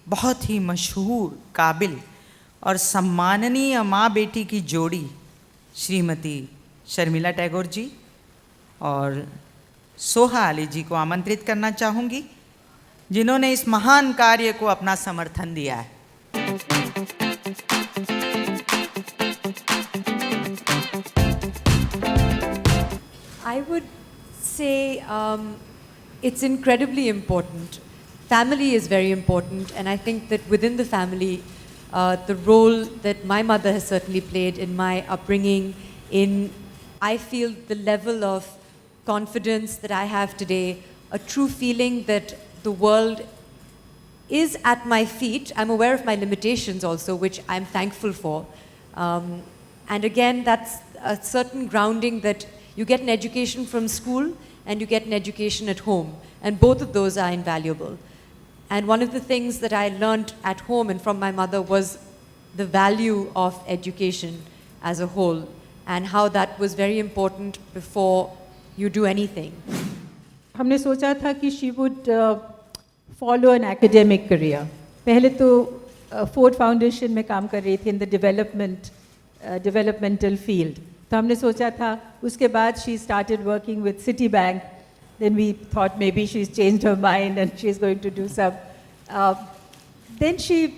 बहुत ही मशहूर, काबिल और सम्माननीय माँ बेटी की जोड़ी श्रीमती शर्मिला टैगोर जी और सोहा अली जी को आमंत्रित करना चाहूँगी, जिन्होंने इस महान कार्य को अपना समर्थन दिया है। I would say it's incredibly important. Family is very important, and I think that within the family, the role that my mother has certainly played in my upbringing, I feel the level of confidence that I have today, a true feeling that the world is at my feet. I'm aware of my limitations also, which I'm thankful for. And again, that's a certain grounding that you get an education from school and you get an education at home. And both of those are invaluable. And one of the things that I learned at home and from my mother was the value of education as a whole and how that was very important before you do anything. हमने सोचा था कि she would follow an academic career. पहले तो Ford Foundation में काम कर रही थी in the developmental field. तो हमने सोचा था उसके बाद she started working with Citibank. Then we thought maybe she's changed her mind and she's going to do some. Then she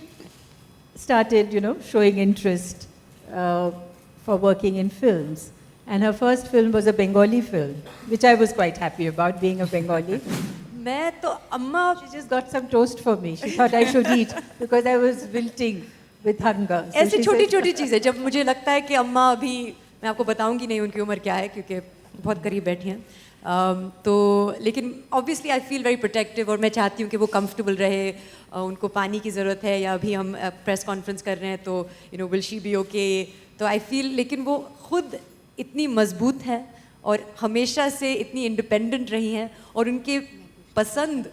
started, showing interest for working in films. And her first film was a Bengali film, which I was quite happy about, being a Bengali. मैं तो अम्मा She just got some toast for me. She thought I should eat because I was wilting with hunger. So ऐसी she छोटी said- छोटी चीज़ें जब मुझे लगता है कि अम्मा अभी, मैं आपको बताऊंगी नहीं उनकी उम्र क्या है क्योंकि बहुत करीब बैठी हैं, तो लेकिन obviously I feel very protective और मैं चाहती हूँ कि वो कंफर्टेबल रहे, उनको पानी की ज़रूरत है या अभी हम प्रेस कॉन्फ्रेंस कर रहे हैं तो विल शी बी ओके, तो आई फील, लेकिन वो खुद इतनी मजबूत है और हमेशा से इतनी इंडिपेंडेंट रही हैं और उनके पसंद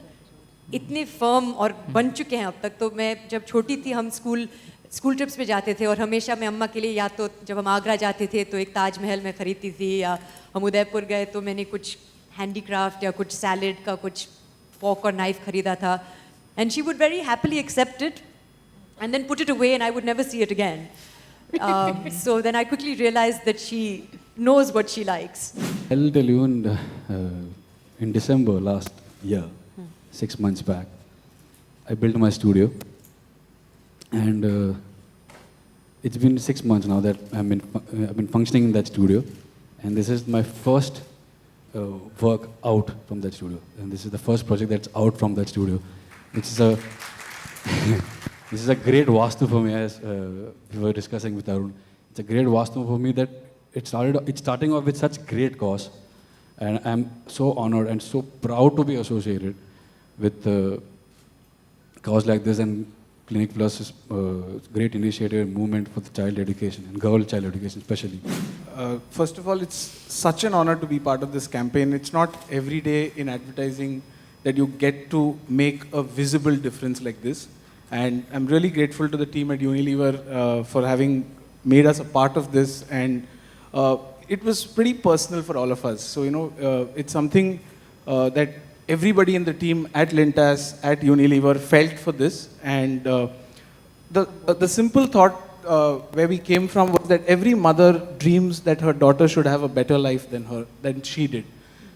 इतने फर्म और बन चुके हैं अब तक। तो मैं जब छोटी थी हम स्कूल ट्रिप्स पे जाते थे और हमेशा मैं अम्मा के लिए, या तो जब हम आगरा जाते थे तो एक ताजमहल में ख़रीदती थी, या हम उदयपुर गए तो मैंने कुछ हैंडीक्राफ्ट या कुछ सैलड का कुछ फॉर्क और नाइफ ख़रीदा था, and she would very happily accept it and then put it away and I would never see it again. So then I quickly realized that she knows what she likes. I'll tell you, in December last year, 6 months back, I built my studio. And it's been 6 months now that I've been functioning in that studio. And this is my first work out from that studio. And this is the first project that's out from that studio. This is a great vastu for me, as we were discussing with Arun. It's a great vastu for me that it's starting off with such great cause. And I'm so honored and so proud to be associated with a cause like this, and Clinic Plus is a great initiative and movement for the child education, and girl child education especially. First of all, it's such an honor to be part of this campaign. It's not every day in advertising that you get to make a visible difference like this. And I'm really grateful to the team at Unilever for having made us a part of this. And it was pretty personal for all of us. So, it's something that everybody in the team at Lintas, at Unilever felt for this. And the simple thought where we came from was that every mother dreams that her daughter should have a better life than she did.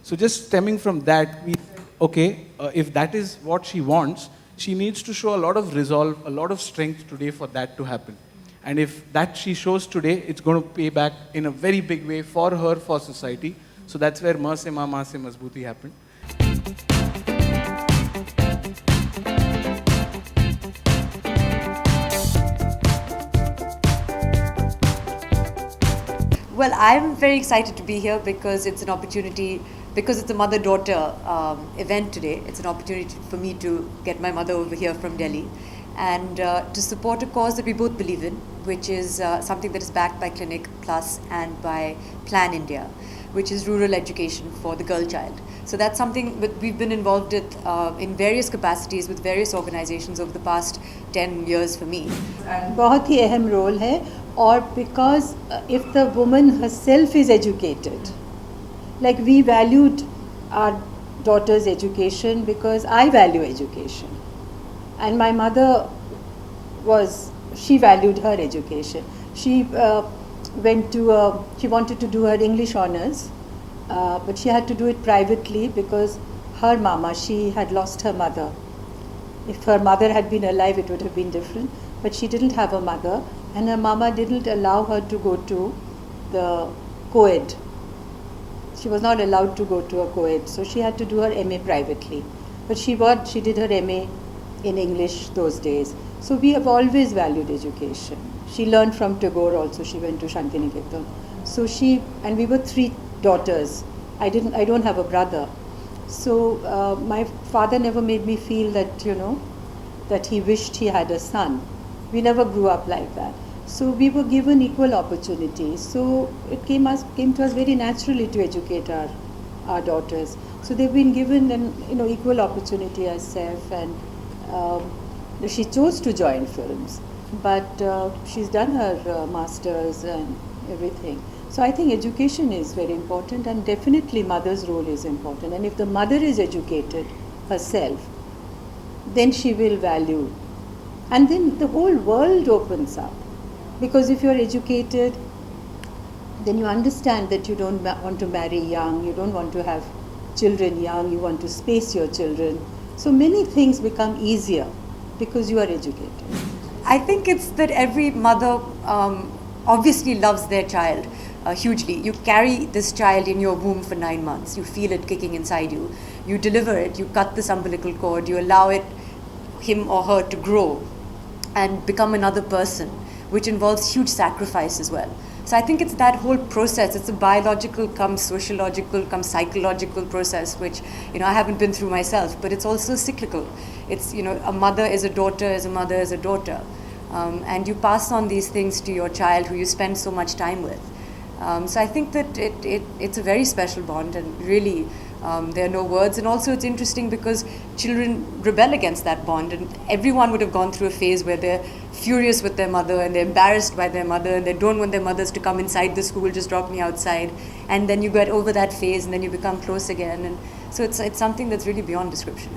So just stemming from that, we said, okay, if that is what she wants, she needs to show a lot of resolve, a lot of strength today for that to happen. And if that she shows today, it's going to pay back in a very big way for her, for society. So that's where Maase Maa Maase Mazbooti happened. Well, I'm very excited to be here because it's an opportunity, because it's a mother-daughter event today. It's an opportunity for me to get my mother over here from Delhi and to support a cause that we both believe in, which is something that is backed by Clinic Plus and by Plan India, which is rural education for the girl child. So that's something that we've been involved with in various capacities with various organizations over the past 10 years for me. बहुत ही अहम role है, और because if the woman herself is educated, like we valued our daughter's education because I value education. And my mother she valued her education. She she wanted to do her English honors, but she had to do it privately because her mama, she had lost her mother. If her mother had been alive, it would have been different. But she didn't have a mother, and her mama didn't allow her to go to the co-ed. She was not allowed to go to a co-ed, so she had to do her MA privately. But she did her MA in English those days. So we have always valued education. She learned from Tagore also. She went to Shantiniketan. So and we were 3 daughters. I don't have a brother. So my father never made me feel that, that he wished he had a son. We never grew up like that. So we were given equal opportunities. So it came to us very naturally to educate our daughters. So they've been given an equal opportunity as Saif, and she chose to join films, but she's done her masters and everything. So I think education is very important, and definitely mother's role is important. And if the mother is educated herself, then she will value. And then the whole world opens up. Because if you're educated, then you understand that you don't want to marry young, you don't want to have children young, you want to space your children. So many things become easier because you are educated. I think it's that every mother obviously loves their child hugely. You carry this child in your womb for 9 months. You feel it kicking inside you. You deliver it. You cut this umbilical cord. You allow him or her to grow and become another person, which involves huge sacrifice as well. So I think it's that whole process. It's a biological, come sociological, come psychological process, which I haven't been through myself, but it's also cyclical. It's a mother is a daughter, as a mother is a daughter, and you pass on these things to your child who you spend so much time with. So I think that it's a very special bond, and really there are no words. And also it's interesting because children rebel against that bond, and everyone would have gone through a phase where they're furious with their mother and they're embarrassed by their mother and they don't want their mothers to come inside the school, just drop me outside. And then you get over that phase and then you become close again. And so it's something that's really beyond description.